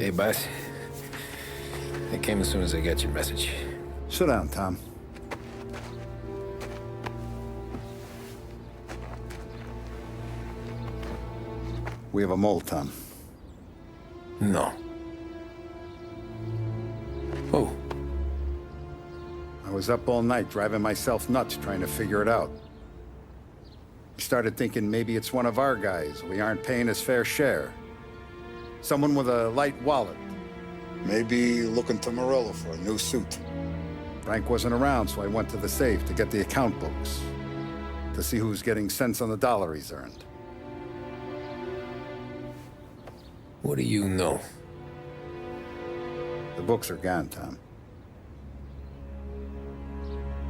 Hey, boss. I came as soon as I got your message. Sit down, Tom. We have a mole, Tom. No. Oh. I was up all night driving myself nuts trying to figure it out. I started thinking maybe it's one of our guys. We aren't paying his fair share. Someone with a light wallet. Maybe looking to Morello for a new suit. Frank wasn't around, so I went to the safe to get the account books. To see who's getting cents on the dollar he's earned. What do you know? The books are gone, Tom.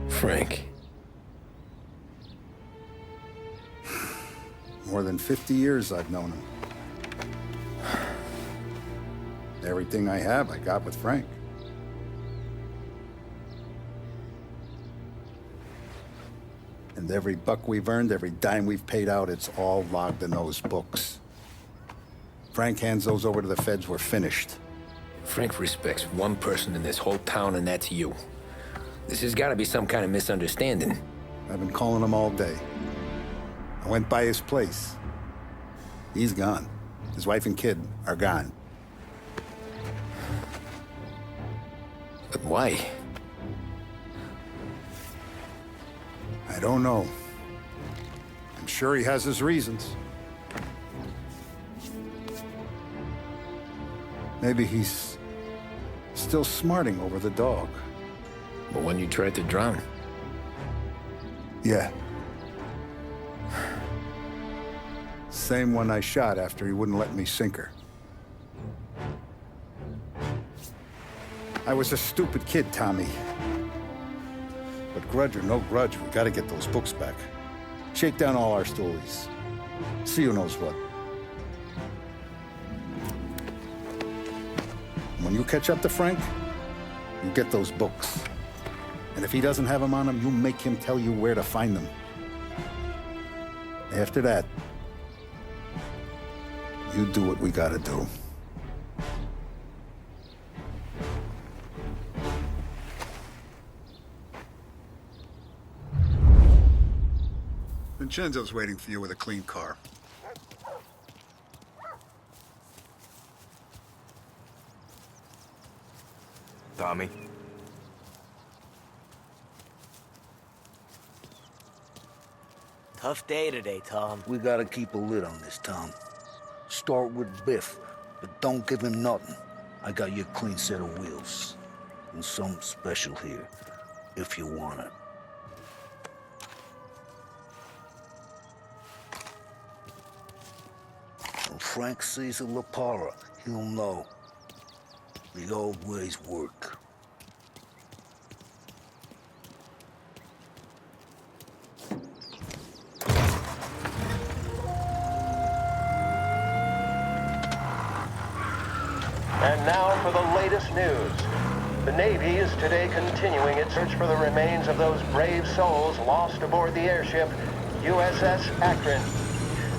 Frank. More than 50 years I've known him. Everything I have, I got with Frank. And every buck we've earned, every dime we've paid out, it's all logged in those books. Frank hands those over to the feds, we're finished. Frank respects one person in this whole town, and that's you. This has got to be some kind of misunderstanding. I've been calling him all day. I went by his place. He's gone. His wife and kid are gone. But why? I don't know. I'm sure he has his reasons. Maybe he's still smarting over the dog. But when you tried to drown? Yeah. Same one I shot after he wouldn't let me sink her. I was a stupid kid, Tommy. But grudge or no grudge, we gotta get those books back. Shake down all our stories. See who knows what. When you catch up to Frank, you get those books. And if he doesn't have them on him, you make him tell you where to find them. After that, you do what we gotta do. Vincenzo's waiting for you with a clean car. Tommy? Tough day today, Tom. We gotta keep a lid on this, Tom. Start with Biff, but don't give him nothing. I got you a clean set of wheels. And something special here, if you want it. When Frank sees a La Parra, he'll know. The old ways work. And now for the latest news. The Navy is today continuing its search for the remains of those brave souls lost aboard the airship USS Akron.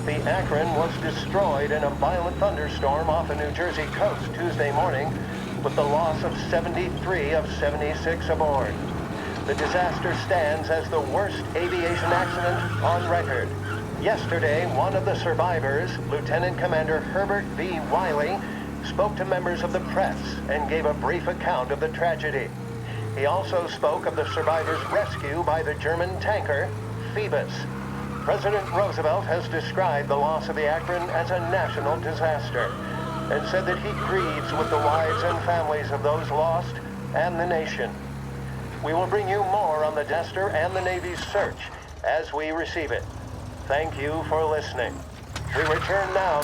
The Akron was destroyed in a violent thunderstorm off the New Jersey coast Tuesday morning, with the loss of 73 of 76 aboard. The disaster stands as the worst aviation accident on record. Yesterday, one of the survivors, Lieutenant Commander Herbert V. Wiley, spoke to members of the press and gave a brief account of the tragedy. He also spoke of the survivors' rescue by the German tanker, Phoebus. President Roosevelt has described the loss of the Akron as a national disaster and said that he grieves with the wives and families of those lost and the nation. We will bring you more on the disaster and the Navy's search as we receive it. Thank you for listening. We return now.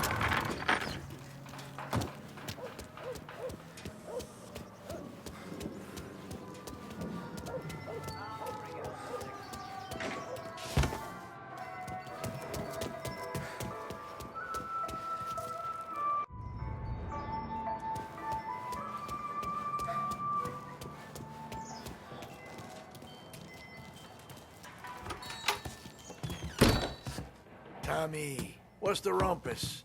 Tommy, what's the rumpus?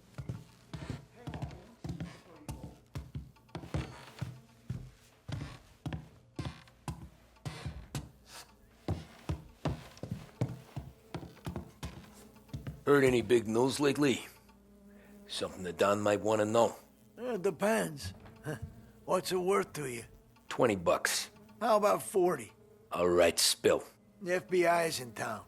Heard any big news lately? Something that Don might want to know. It depends. What's it worth to you? $20. How about 40? All right, spill. The FBI's in town.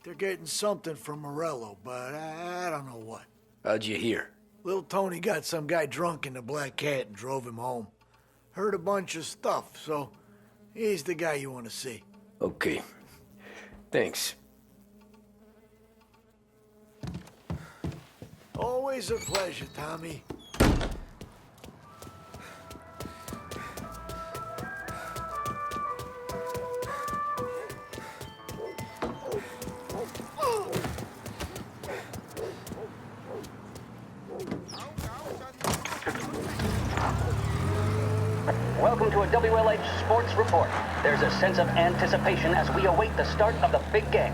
They're getting something from Morello, but I don't know what. How'd you hear? Little Tony got some guy drunk in the Black Cat and drove him home. Heard a bunch of stuff, so he's the guy you want to see. Okay. Thanks. Always a pleasure, Tommy. Welcome to a WLH Sports Report. There's a sense of anticipation as we await the start of the big game.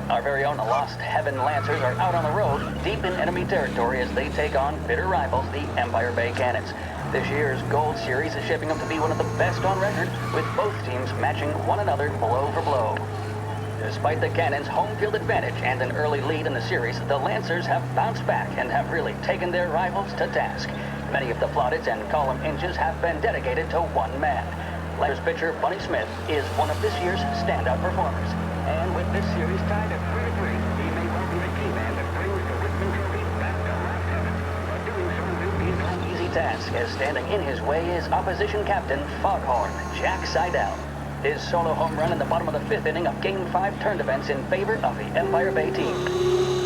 Our very own Lost Heaven Lancers are out on the road, deep in enemy territory as they take on bitter rivals, the Empire Bay Cannons. This year's Gold Series is shaping up to be one of the best on record, with both teams matching one another blow for blow. Despite the Cannons' home field advantage and an early lead in the series, the Lancers have bounced back and have really taken their rivals to task. Many of the plaudits and column inches have been dedicated to one man. Lancers pitcher Bunny Smith is one of this year's standout performers. And with this series tied at 3-3, he may well be the key man that brings the Whitman Trophy back to Lost Heaven. But doing so will be no easy task, as standing in his way is opposition captain Foghorn Jack Seidel. His solo home run in the bottom of the fifth inning of Game 5 turned events in favor of the Empire Bay team.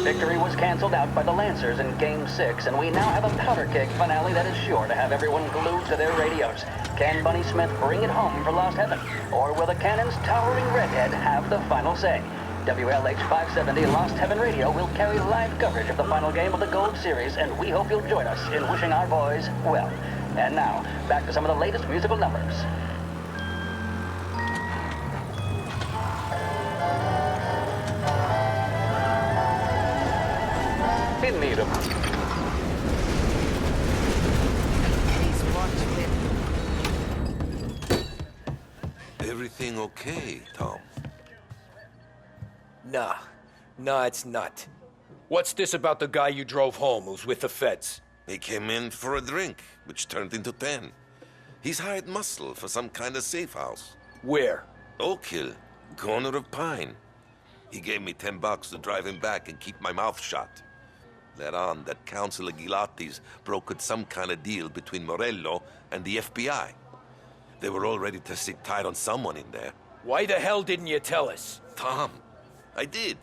Victory was canceled out by the Lancers in Game 6, and we now have a powder keg finale that is sure to have everyone glued to their radios. Can Bunny Smith bring it home for Lost Heaven? Or will the Cannon's towering redhead have the final say? WLH 570 Lost Heaven Radio will carry live coverage of the final game of the Gold Series, and we hope you'll join us in wishing our boys well. And now, back to some of the latest musical numbers. In need of... Everything okay, Tom? Nah, it's not. What's this about the guy you drove home who's with the feds? He came in for a drink, which turned into 10. He's hired muscle for some kind of safe house. Where? Oak Hill, corner of Pine. He gave me $10 to drive him back and keep my mouth shut. Let on that Councilor Gilatti's brokered some kind of deal between Morello and the FBI. They were all ready to sit tight on someone in there. Why the hell didn't you tell us? Tom, I did.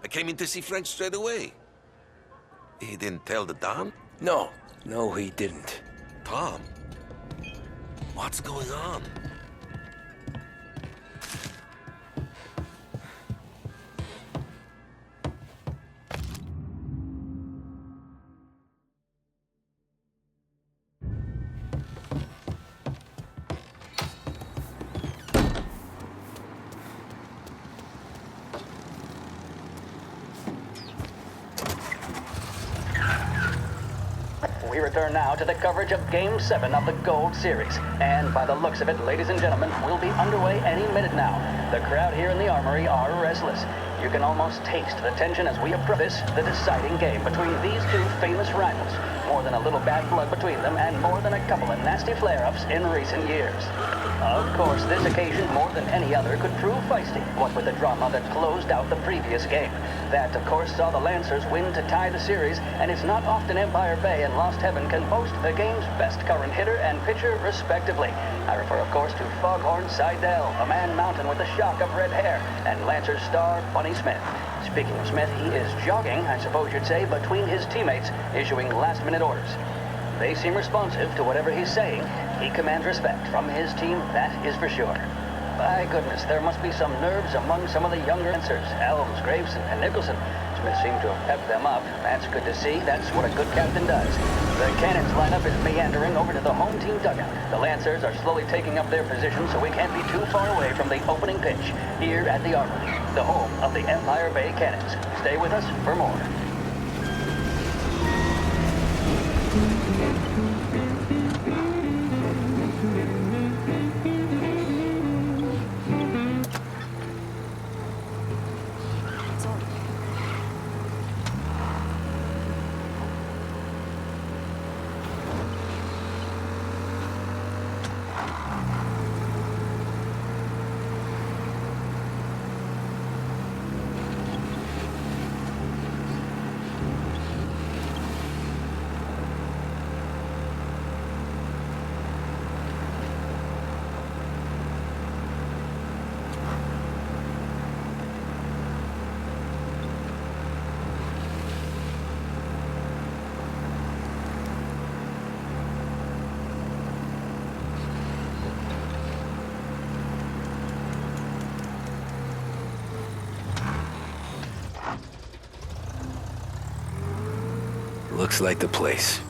I came in to see Frank straight away. He didn't tell the Don? No, he didn't. Tom, what's going on? We return now to the coverage of Game 7 of the Gold Series. And by the looks of it, ladies and gentlemen, we'll be underway any minute now. The crowd here in the Armory are restless. You can almost taste the tension as we approach this, the deciding game between these two famous rivals. More than a little bad blood between them, and more than a couple of nasty flare-ups in recent years. Of course, this occasion, more than any other, could prove feisty, what with the drama that closed out the previous game. That, of course, saw the Lancers win to tie the series, and it's not often Empire Bay and Lost Heaven can boast the game's best current hitter and pitcher, respectively. I refer, of course, to Foghorn Seidel, a man mountain with a shock of red hair, and Lancers star Bunny Smith. Speaking of Smith, he is jogging, I suppose you'd say, between his teammates, issuing last-minute orders. They seem responsive to whatever he's saying. He commands respect from his team, that is for sure. By goodness, there must be some nerves among some of the younger Lancers, Elms, Graves, and Nicholson. Smith seemed to have pepped them up. That's good to see. That's what a good captain does. The Cannons lineup is meandering over to the home team dugout. The Lancers are slowly taking up their position, so we can't be too far away from the opening pitch here at the Armory, the home of the Empire Bay Cannons. Stay with us for more. Looks like the place.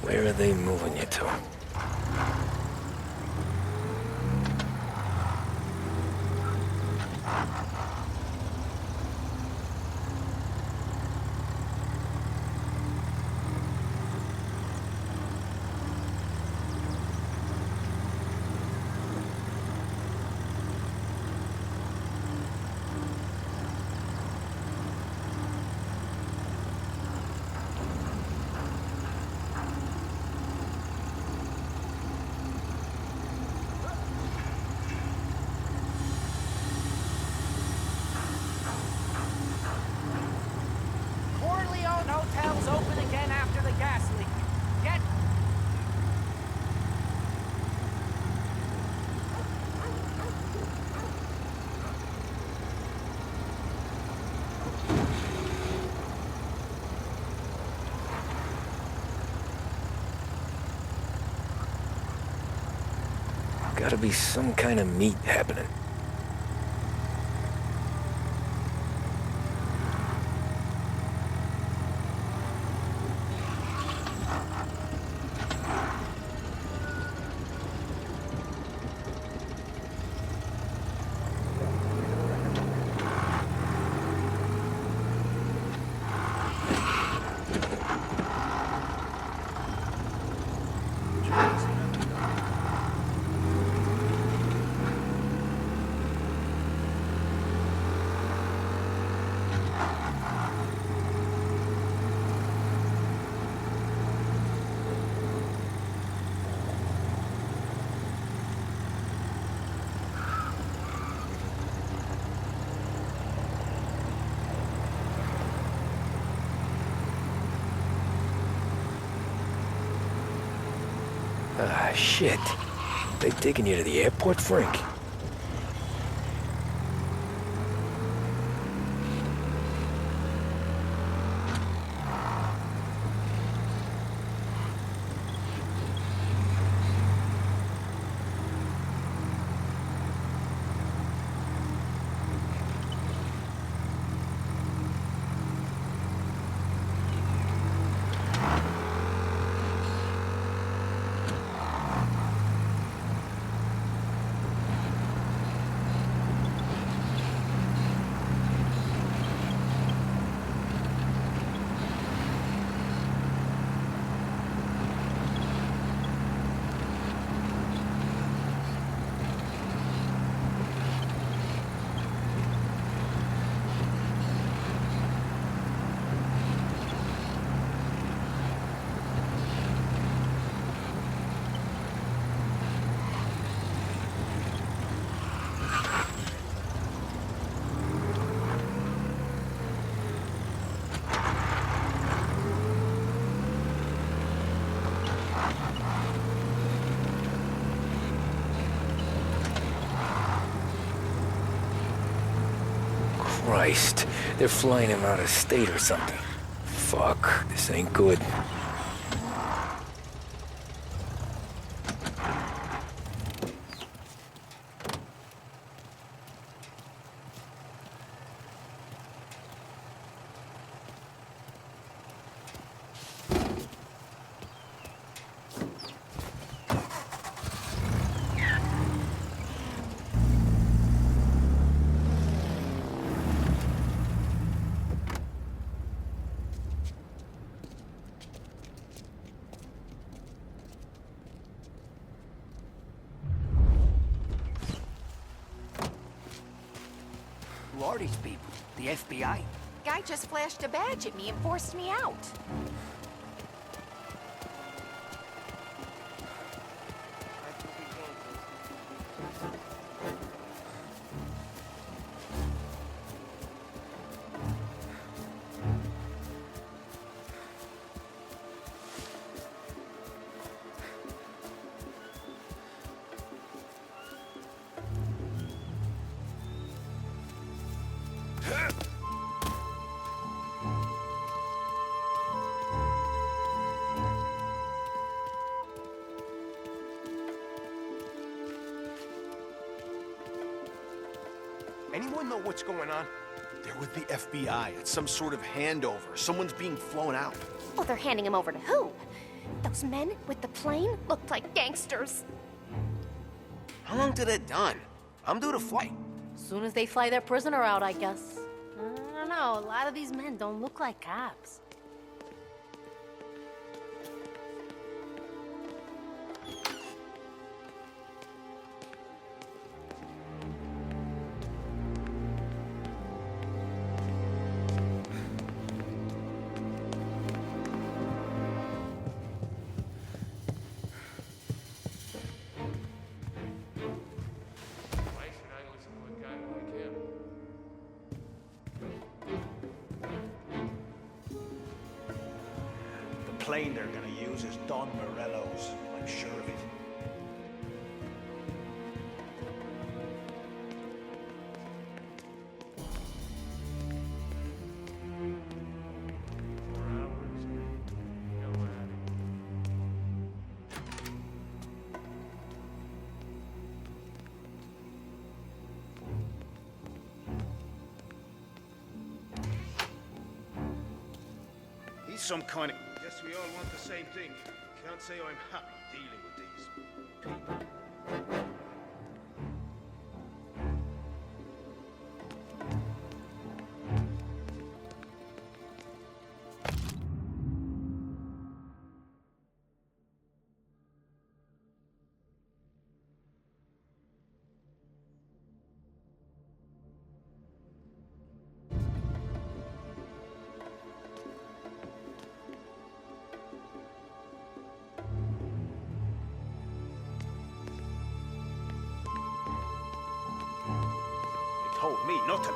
Where are they moving you to? Hotel's open again after the gas leak. Get... Gotta be some kind of meet happening. Ah, shit. They taking you to the airport, Frank? Christ, they're flying him out of state or something. Fuck, this ain't good. Who are these people? The FBI? Guy just flashed a badge at me and forced me out. anyone know what's going on? They're with the FBI. It's some sort of handover. Someone's being flown out. Oh, they're handing him over to who? Those men with the plane looked like gangsters. How long till they're done? I'm due to fly. Soon as they fly their prisoner out, I guess. I don't know, a lot of these men don't look like cops. The plane they're gonna use is Don Morello's. I'm sure of it. He's some kind of... Guess we all want the same thing. Can't say I'm happy dealing with these people. Told me nothing.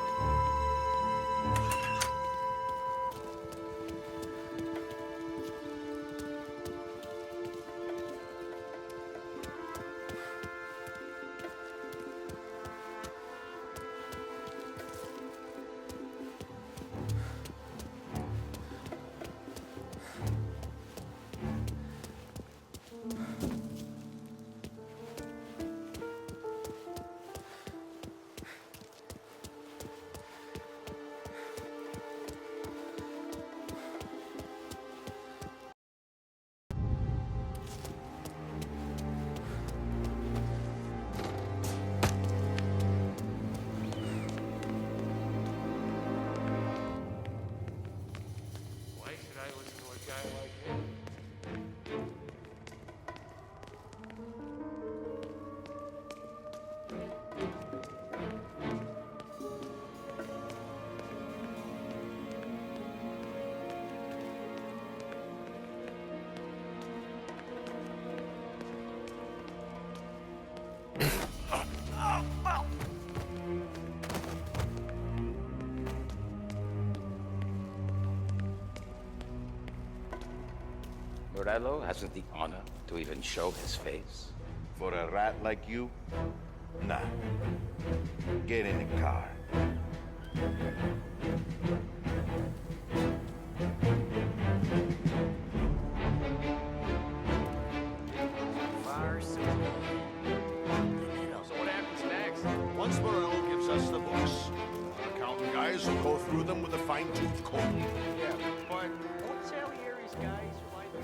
Morello hasn't the honor to even show his face. For a rat like you? Nah. Get in the car. So what happens next? Once Morello gives us the books, our accountant guys will go through them with a fine-tooth comb. Yeah, but don't Salieri's guys remind me?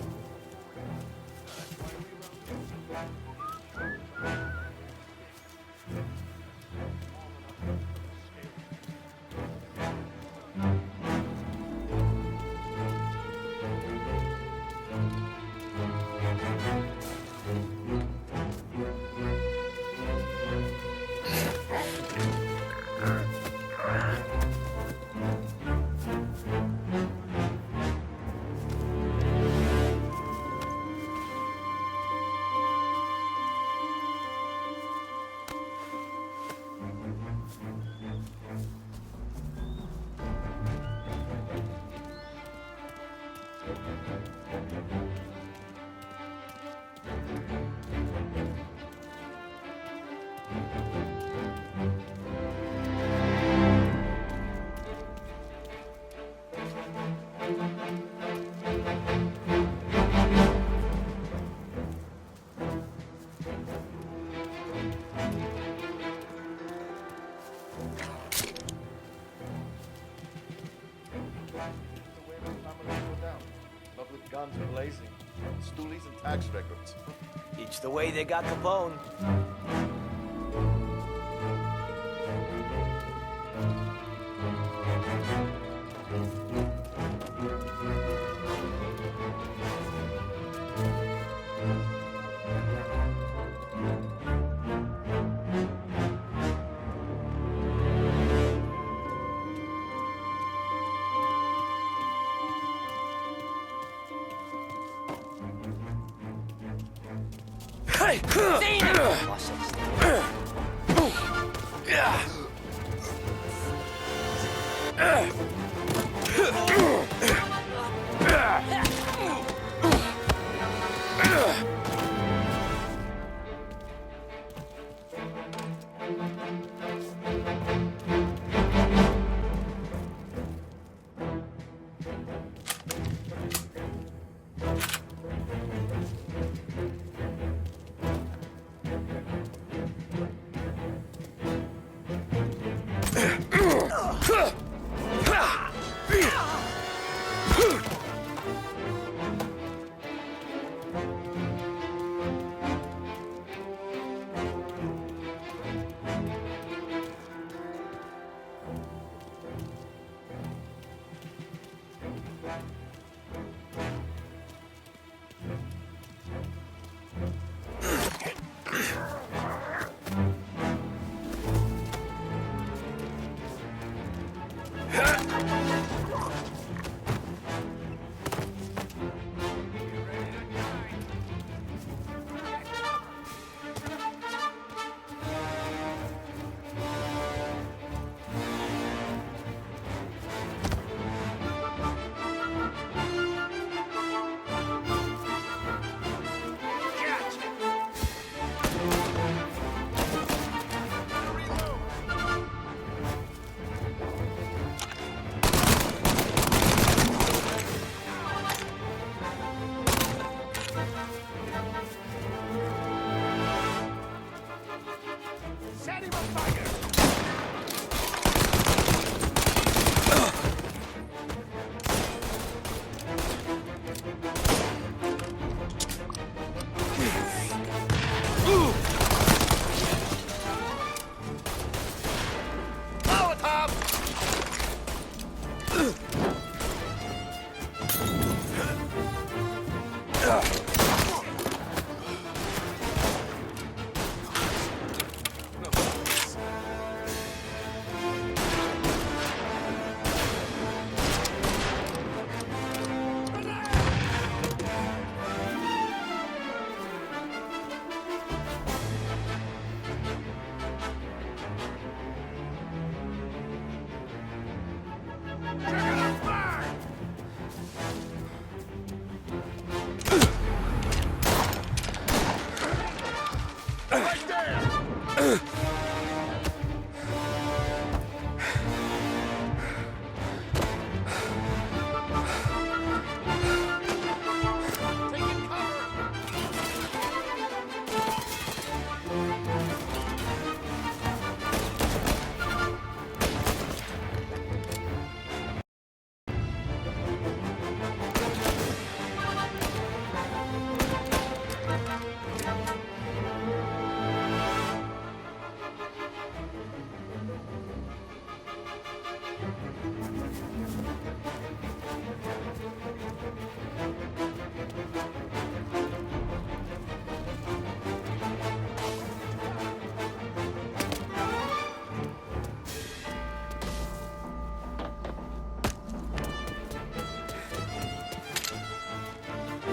Not with guns blazing. Stoolies and tax records. Each the way they got Capone.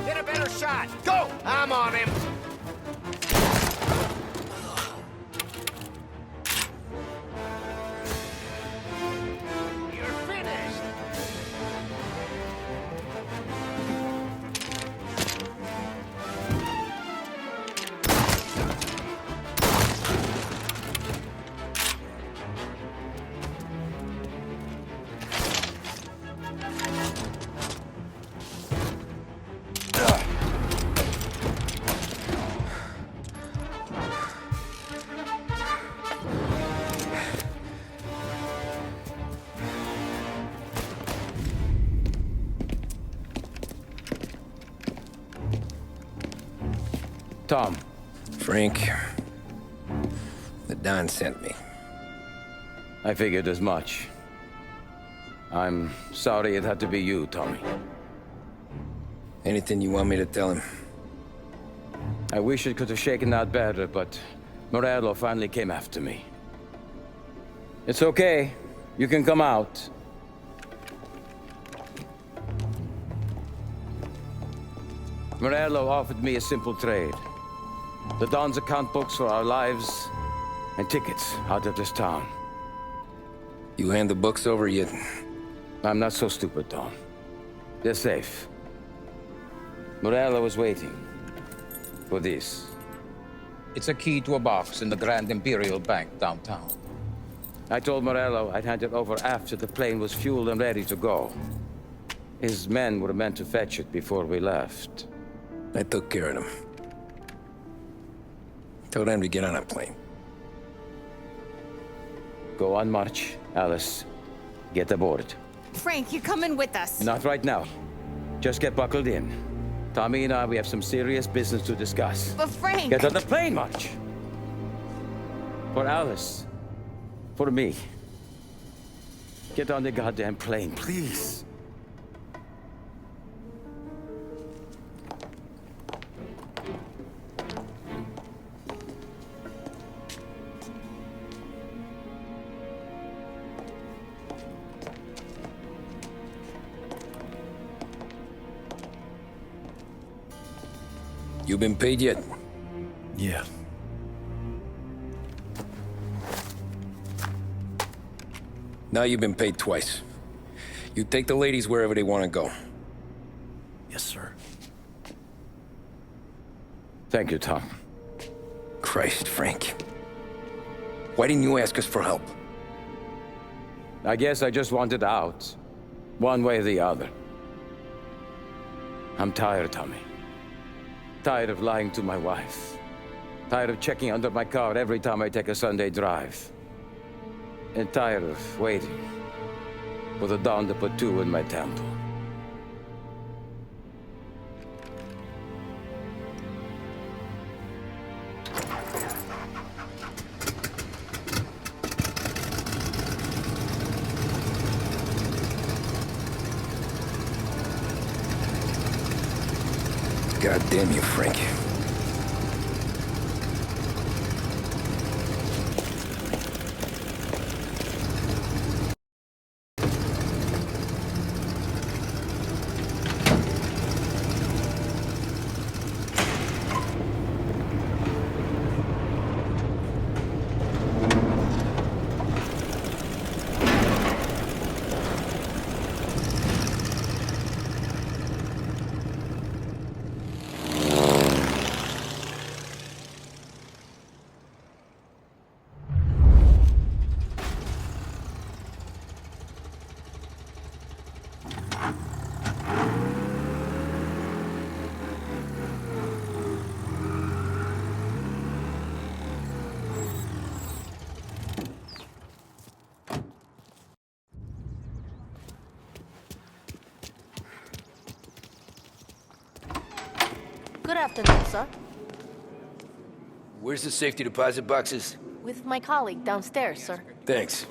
Get a better shot. Go! I'm on him. You're finished. Tom. Frank. The Don sent me. I figured as much. I'm sorry it had to be you, Tommy. Anything you want me to tell him? I wish it could have shaken out better, but Morello finally came after me. It's okay. You can come out. Morello offered me a simple trade. The Don's account books for our lives and tickets out of this town. You hand the books over yet? I'm not so stupid, Don. They're safe. Morello was waiting for this. It's a key to a box in the Grand Imperial Bank downtown. I told Morello I'd hand it over after the plane was fueled and ready to go. His men were meant to fetch it before we left. I took care of them. Told them to get on a plane. Go on, March. Alice, get aboard. Frank, you're coming with us. Not right now. Just get buckled in. Tommy and I, we have some serious business to discuss. But Frank... Get on the plane, March! For Alice. For me. Get on the goddamn plane, please. You been paid yet? Yeah. Now you've been paid twice. You take the ladies wherever they want to go. Yes, sir. Thank you, Tom. Christ, Frank. Why didn't you ask us for help? I guess I just wanted out. One way or the other. I'm tired, Tommy. Tired of lying to my wife. Tired of checking under my car every time I take a Sunday drive. And tired of waiting for the dawn to put two in my temple. God damn you, Frank. Good afternoon, sir. Where's the safety deposit boxes? With my colleague downstairs, sir. Thanks.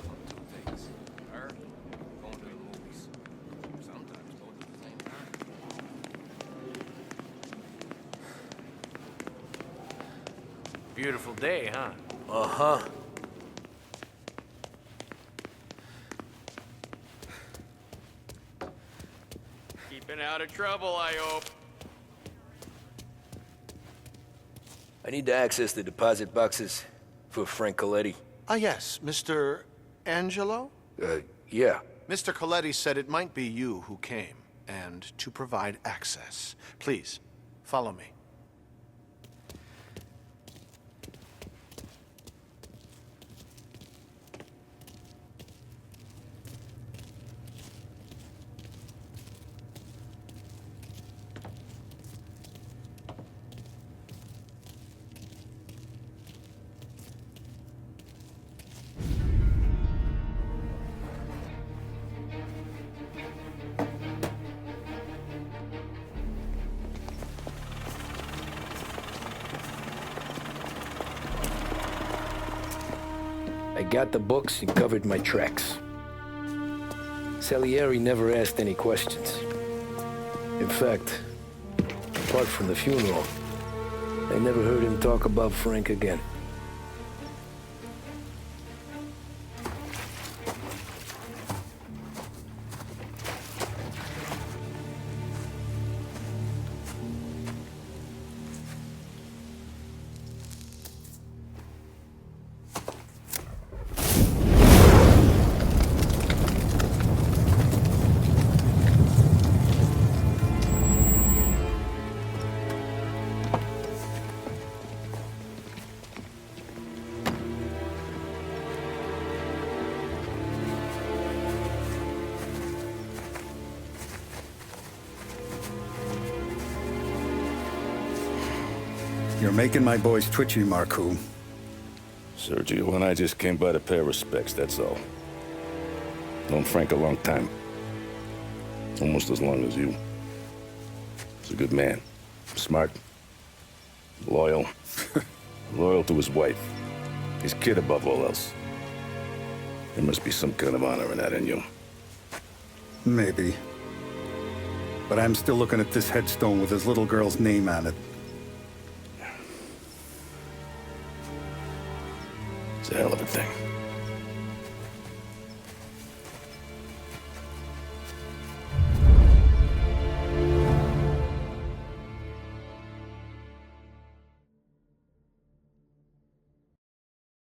Beautiful day, huh? Uh-huh. Keeping out of trouble, I hope. I need to access the deposit boxes for Frank Coletti. Ah, yes, Mr. Angelo? Yeah. Mr. Coletti said it might be you who came, and to provide access. Please, follow me. got the books and covered my tracks. Salieri never asked any questions. In fact, apart from the funeral, I never heard him talk about Frank again. You're making my boys twitchy, Marku. Sergio and I just came by to pay respects, that's all. Known Frank a long time. Almost as long as you. He's a good man. Smart. Loyal. Loyal to his wife. His kid above all else. There must be some kind of honor in that in you. Maybe. But I'm still looking at this headstone with his little girl's name on it. It's a hell of a thing.